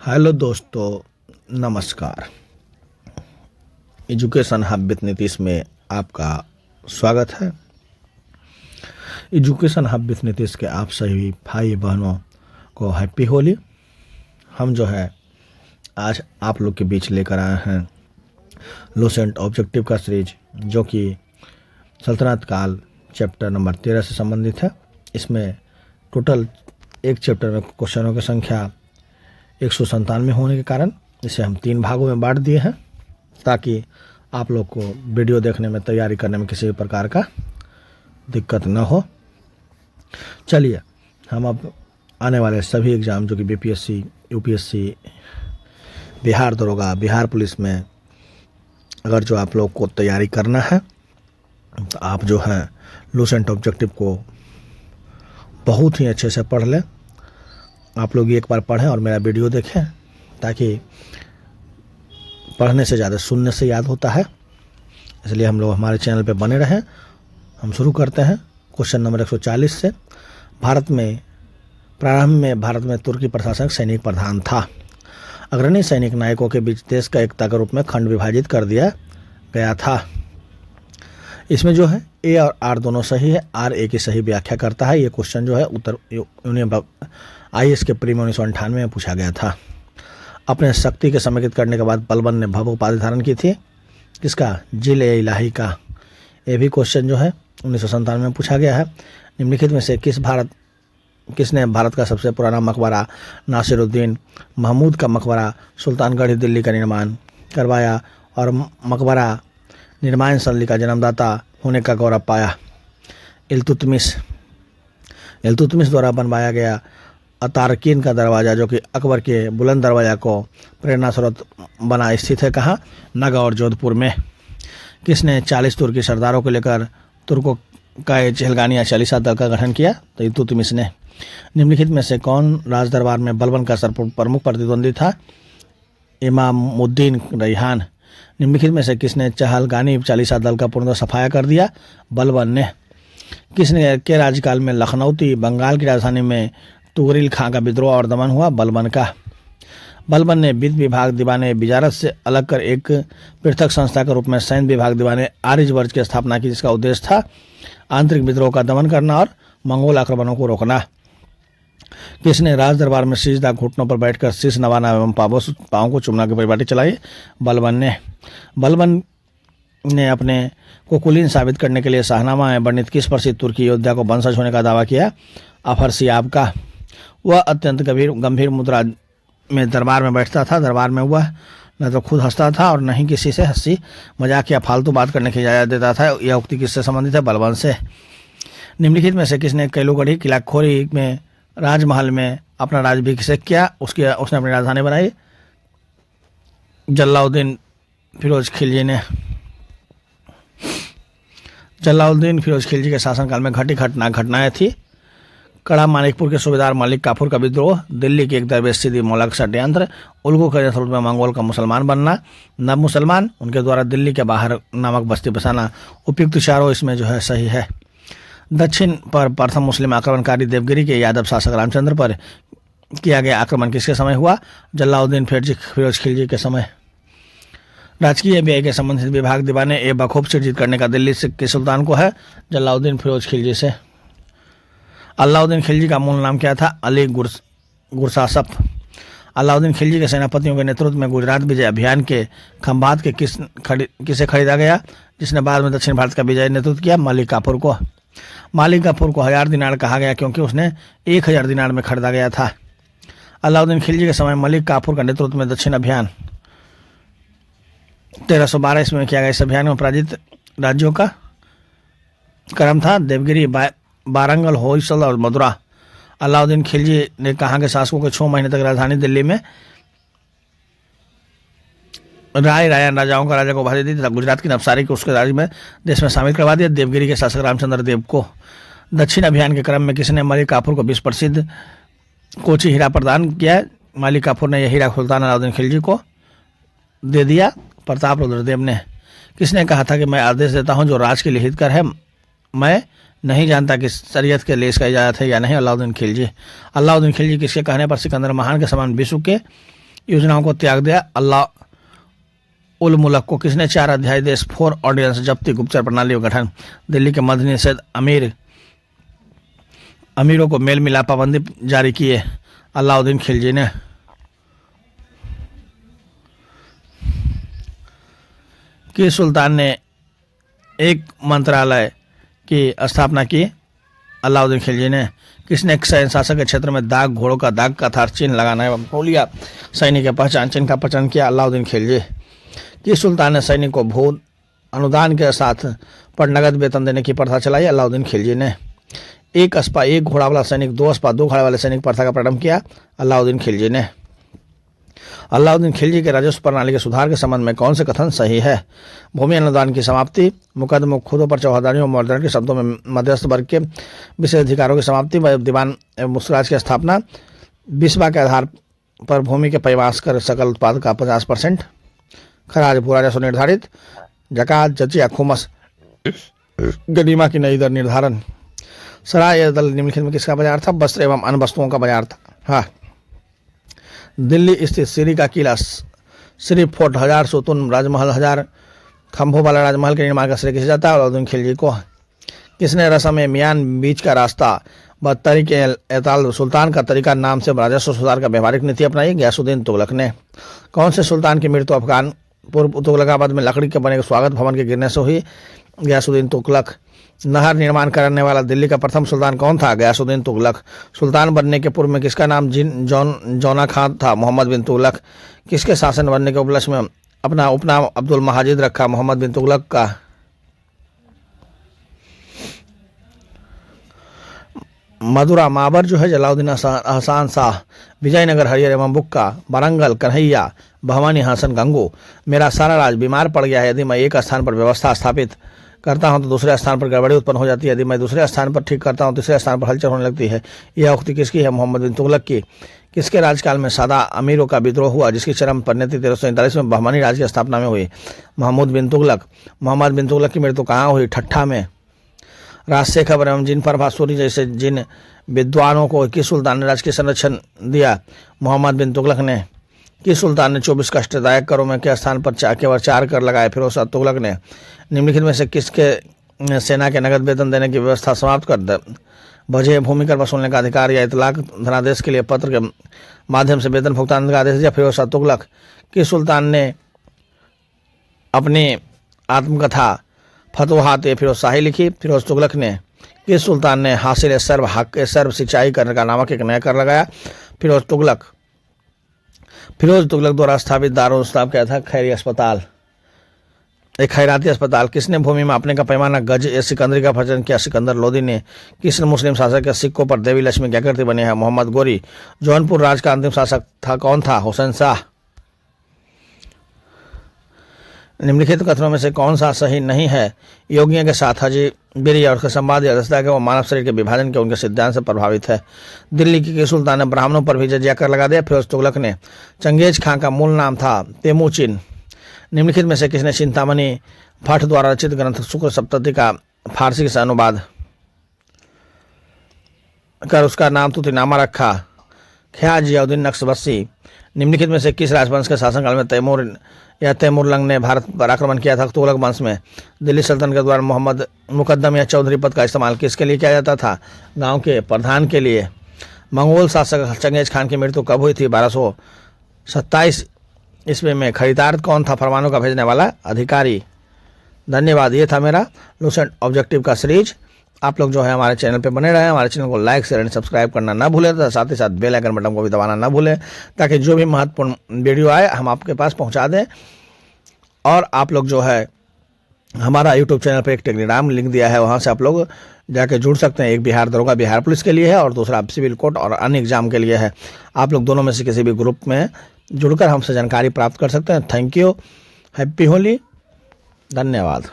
Hello दोस्तों, नमस्कार। Education hub with Nitish में आपका स्वागत है। एजुकेशन हब विद नीतीश के आप सभी भाई बहनों को हैप्पी होली। हम जो है आज आप लोग के बीच लेकर आए हैं लूसेंट ऑब्जेक्टिव का सीरीज, जो कि सल्तनत काल चैप्टर नंबर 13 से संबंधित है। इसमें टोटल एक चैप्टर में क्वेश्चनों की संख्या 197 होने के कारण इसे हम 3 भागों में बांट दिए हैं, ताकि आप लोग को वीडियो देखने में, तैयारी करने में किसी भी प्रकार का दिक्कत न हो। चलिए, हम अब आने वाले सभी एग्ज़ाम, जो कि बीपीएससी, यूपीएससी, बिहार दरोगा, बिहार पुलिस में अगर जो आप लोग को तैयारी करना है, तो आप जो है लूसेंट ऑब्जेक्टिव को बहुत ही अच्छे से पढ़ लें। आप लोग एक बार पढ़ें और मेरा वीडियो देखें, ताकि पढ़ने से ज़्यादा सुनने से याद होता है। इसलिए हम लोग हमारे चैनल पे बने रहें। हम शुरू करते हैं क्वेश्चन नंबर 140 से। प्रारंभ में भारत में तुर्की प्रशासक सैनिक प्रधान था। अग्रणी सैनिक नायकों के बीच देश का एकता के रूप में खंड विभाजित कर दिया गया था। इसमें जो है ए और आर दोनों सही है। आर ए की सही व्याख्या करता है। ये क्वेश्चन जो है उत्तर यूनियन IAS के प्री में 1998 में पूछा गया था। अपने शक्ति के समेकित करने के बाद बलबन ने भव्य उपाधि धारण की थी, किसका? जिल-ए इलाही का। ये भी क्वेश्चन जो है 1997 में पूछा गया है। निम्नलिखित में से किसने भारत का सबसे पुराना मकबरा नासिरुद्दीन महमूद का मकबरा सुल्तानगढ़ दिल्ली का निर्माण करवाया और मकबरा निर्माण शैली का जन्मदाता होने का गौरव पाया? इल्तुतमिश द्वारा बनवाया गया अतारकीन का दरवाज़ा, जो कि अकबर के बुलंद दरवाज़ा को प्रेरणा स्रोत बना, स्थित है कहाँ? नगा और जोधपुर में। किसने 40 तुर्की सरदारों को लेकर तुर्कों का चहलगानिया चालीसा दल का गठन किया? तो इल्तुतमिश ने। निम्नलिखित में से कौन राज दरबार में बलबन का प्रमुख प्रतिद्वंदी था? इमामुद्दीन रैहान। निम्नलिखित में से किसने चहलगानी चालीसा दल का पूर्णतः सफाया कर दिया? बलबन ने। किसने के राज्यकाल में लखनऊती बंगाल की राजधानी में तुगरिल खां का विद्रोह और दमन हुआ? बलबन का। बलबन ने वित्त विभाग दीवाने बिजारत से अलग कर एक पृथक संस्था के रूप में सैन्य विभाग दीवाने आर्यवर्ज की स्थापना की, जिसका उद्देश्य था आंतरिक विद्रोह का दमन करना और मंगोल आक्रमणों को रोकना। किसने राज दरबार में सीजदा घुटनों पर बैठकर शीश नवाना एवं पाँव को चुमना की परिपाटी चलाई? बलबन ने। बलबन ने अपने को कुलीन साबित करने के लिए शाहनामा में वर्णित किस प्रसिद्ध तुर्की योद्धा को वंशज होने का दावा किया? अफरसियाब का। वह अत्यंत गंभीर मुद्रा में दरबार में बैठता था। दरबार में वह न तो खुद हंसता था और न ही किसी से हंसी मजाक या फालतू बात करने की इजाज़त देता था। यह उक्ति किससे संबंधित है? बलबन से। निम्नलिखित में से किसने कैलूगढ़ी किलाखोरी में राजमहल में अपना राज्याभिषेक किया? उसने अपनी राजधानी बनाई? जलालुद्दीन फिरोज खिलजी ने। जलालुद्दीन फिरोज खिलजी के शासनकाल में घटनाएं थी। कड़ा मानिकपुर के सूबेदार मलिक काफूर का विद्रोह, दिल्ली की एक दरवेश सीधी मौला का षड्यंत्र, उल्गू के नेतृत्व में मंगोल का मुसलमान बनना, नव मुसलमान, उनके द्वारा दिल्ली के बाहर नामक बस्ती बसाना। उपयुक्त चारों इसमें जो है सही है। दक्षिण पर प्रथम मुस्लिम आक्रमणकारी देवगिरी के यादव शासक रामचंद्र पर किया गया आक्रमण किसके समय हुआ? जलालुद्दीन फिरोज खिलजी के समय। राजकीय व्यय के संबंधित विभाग दीवाने ए बखूब सृजित करने का दिल्ली के सुल्तान को है? जलालुद्दीन फिरोज खिलजी से। अलाउद्दीन खिलजी का मूल नाम क्या था? अली गुरसासफ। अलाउद्दीन खिलजी के सेनापतियों के नेतृत्व में गुजरात विजय अभियान के खंभात के किसे खरीदा गया, जिसने बाद में दक्षिण भारत का विजय नेतृत्व किया? मलिक काफूर को। मालिक काफूर को 1000 दिनार कहा गया, क्योंकि उसने 1000 दिनार में खरीदा गया था। अलाउद्दीन खिलजी के समय मलिक काफूर का नेतृत्व में दक्षिण अभियान 1312 ईस्वी में किया गया। इस अभियान में पराजित राज्यों का क्रम था देवगिरी, वारंगल, होयसल और मदुरा। अलाउद्दीन खिलजी ने कहाँ के शासकों को 6 महीने तक राजधानी दिल्ली में रायन राजाओं का राजा को उपाधि दी तथा गुजरात की नवसारी को उसके राज्य में देश में शामिल करवा दिया? देवगिरी के शासक रामचंद्र देव को। दक्षिण अभियान के क्रम में किसने मलिक काफूर को विश्व प्रसिद्ध कोची हीरा प्रदान किया? मलिक काफूर ने यह हीरा सुल्तान अलाउद्दीन खिलजी को दे दिया। प्रताप रुद्रदेव ने। किसने कहा था कि मैं आदेश देता हूं जो राज के लिए हितकर है, मैं नहीं जानता कि शरीयत के लिए इसका इजाज़त है या नहीं? अलाउद्दीन खिलजी। अलाउद्दीन खिलजी किसके कहने पर सिकंदर महान के समान विश्व के योजनाओं को त्याग दिया। अल्लाह उल मुल्क को किसने 4 अध्याय देश 4 ऑर्डिनेंस जब्ती गुप्तचर प्रणाली का गठन। दिल्ली के मदनी सैयद अमीरों को मेल मिला पाबंदी जारी किए अलाउद्दीन खिलजी ने। किस सुल्तान ने एक मंत्रालय की स्थापना की। अलाउद्दीन खिलजी ने। किसने सैन्य शासक के क्षेत्र में दाग घोड़ों का दाग का था चिन्ह लगाना एवं खोलिया सैनिक के पहचान चिन्ह का पहचान किया। अलाउद्दीन खिलजी। किस सुल्तान ने सैनिक को भू अनुदान के साथ पर नगद वेतन देने की प्रथा चलाई। अलाउद्दीन खिलजी ने। एक अस्पा एक घोड़ा वाला सैनिक 2 अस्पा 2 घोड़े वाले सैनिक प्रथा का प्रारंभ किया। अलाउद्दीन खिलजी ने। अलाउद्दीन खिलजी के राजस्व प्रणाली के सुधार के संबंध में कौन से कथन सही है। भूमि अनुदान की समाप्ति, मुकदमों खुदों पर चौहदारियों और मर्दन के शब्दों में मध्यस्थ वर्ग के विशेष अधिकारों की समाप्ति, दीवान एवं मुस्कुराज की स्थापना, बिस्वा के आधार पर भूमि के पैमास कर सकल उत्पाद का 50%, खराज भू राजस्व निर्धारित, जकात जजिया खुमस गनीमा की नई दर निर्धारण। सराय दल निम्नलिखित में किसका बाजार था। वस्त्र एवं अन्य वस्तुओं का बाजार था। हाँ। दिल्ली स्थित सीरी का किला, श्री फोर्ट, 1000 सुतून राजमहल, 1000 खंभों वाला राजमहल के निर्माण का श्रेय किसे जाता है। अलाउद्दीन खिलजी को। किसने रस्म ए मियान बीच का रास्ता व तरीके एताल सुल्तान का तरीका नाम से राजस्व सुधार का व्यवहारिक नीति अपनाई। गयासुद्दीन तुगलक ने। कौन से सुल्तान की मृत्यु अफगान पूर्व तुगलकाबाद में लकड़ी के बने स्वागत भवन के गिरने से हुई। गयासुद्दीन तुगलक। नहर निर्माण करने वाला दिल्ली का प्रथम सुल्तान कौन था। गयासुद्दीन तुगलक। सुल्तान बनने के पूर्व में किसका नाम जौना खान था। मोहम्मद बिन तुगलक। किसके शासन बनने के उपलक्ष्य में अपना उपनाम अब्दुल महाजिद रखा। मोहम्मद बिन तुगलक का। मदुरा माबर जो है जलाउद्दीन हसन शाह। विजयनगर हरियर एवं बुक्का, वारंगल कन्हैया, भवानी हसन गंगू। मेरा सारा राज बीमार पड़ गया है। यदि मैं एक स्थान पर व्यवस्था स्थापित करता हूं तो दूसरे स्थान पर गड़बड़ी उत्पन्न हो जाती है। यदि मैं दूसरे स्थान पर ठीक करता हूं तीसरे स्थान पर हलचल होने लगती है। यह उक्ति किसकी है। मोहम्मद बिन तुगलक की। किसके राजकाल में सादा अमीरों का विद्रोह हुआ जिसकी चरम परिणति 1347 में बहमानी राज की स्थापना में हुई। महमूद बिन तुगलक। मोहम्मद बिन तुगलक की मृत्यु कहाँ हुई। ठट्ठा में। राष्ट्रीय खबर एवं जिन पर भासूरी जैसे जिन विद्वानों को किस सुल्तान ने राजकीय संरक्षण दिया। मोहम्मद बिन तुगलक ने। किस सुल्तान ने 24 कष्टदायक करों में के स्थान पर केवल 4 कर लगाए। फिरोज शाह तुगलक ने। निम्नलिखित में से किसके सेना के नगद वेतन देने की व्यवस्था समाप्त कर दे। बजे भूमि कर वसूलने का अधिकार या इतलाक धनादेश के लिए पत्र के माध्यम से वेतन भुगतान का आदेश दिया। फिरोज शाह तुगलक। किस सुल्तान ने अपनी आत्मकथा फतवाहात फिरोज शाही लिखी। फिरोज तुगलक ने। किस सुल्तान ने हासिल सर्व हक सर्व सिंचाई करने का नामक एक नया कर लगाया। फिरोज तुगलक। फिरोज तुगलक द्वारा स्थापित दारुल उस्ताद क्या था। खैरी अस्पताल, एक खैराती अस्पताल। किसने भूमि में अपने का पैमाना गज ए सिकंदरी का फर्जन किया। सिकंदर लोदी ने। किसने मुस्लिम शासक के सिक्कों पर देवी लक्ष्मी की आकृति बनी है। मोहम्मद गोरी। जौनपुर राज का अंतिम शासक था कौन था। हुसैन शाह। निम्नलिखित कथनों में से कौन सा सही नहीं है। योगियों के साथ हजी बिरी और संवाद या रस्ता के वो मानव शरीर के विभाजन के उनके सिद्धांत से प्रभावित है। दिल्ली के सुल्तान ने ब्राह्मणों पर भी जजिया कर लगा दिया। फिरोज तुगलक ने। चंगेज खां का मूल नाम था तेमुचिन। निम्नलिखित में से किसने चिंतामणि भट्ट द्वारा रचित ग्रंथ शुक्र सप्तती का फारसी से अनुवाद कर उसका नाम तुतिनामा रखा। ख्याज जियाउद्दीन नक्शबंदी। निम्नलिखित में से किस राजवंश के शासनकाल में तैमूर या तैमूरलंग ने भारत पर आक्रमण किया था। तुगलक वंश में। दिल्ली सल्तनत के द्वारा मोहम्मद मुकद्दम या चौधरी पद का इस्तेमाल किसके लिए किया जाता था। गांव के प्रधान के लिए। मंगोल शासक चंगेज खान की मृत्यु कब हुई थी। 1227 ईस्वी में। खरीदार कौन था। फरमानों का भेजने वाला अधिकारी। धन्यवाद। ये था मेरा लूसेंट ऑब्जेक्टिव का सीरीज। आप लोग जो है हमारे चैनल पे बने रहे। हमारे चैनल को लाइक शेयर एंड सब्सक्राइब करना ना भूलें तथा साथ ही साथ बेल आइकन बटन को भी दबाना ना भूलें ताकि जो भी महत्वपूर्ण वीडियो आए हम आपके पास पहुंचा दें। और आप लोग जो है हमारा यूट्यूब चैनल पे एक टेलीग्राम लिंक दिया है, वहाँ से आप लोग जाके जुड़ सकते हैं। एक बिहार दरोगा बिहार पुलिस के लिए है और दूसरा सिविल कोर्ट और अन्य एग्जाम के लिए है। आप लोग दोनों में से किसी भी ग्रुप में जुड़कर हमसे जानकारी प्राप्त कर सकते हैं। Thank you. हैप्पी होली। धन्यवाद।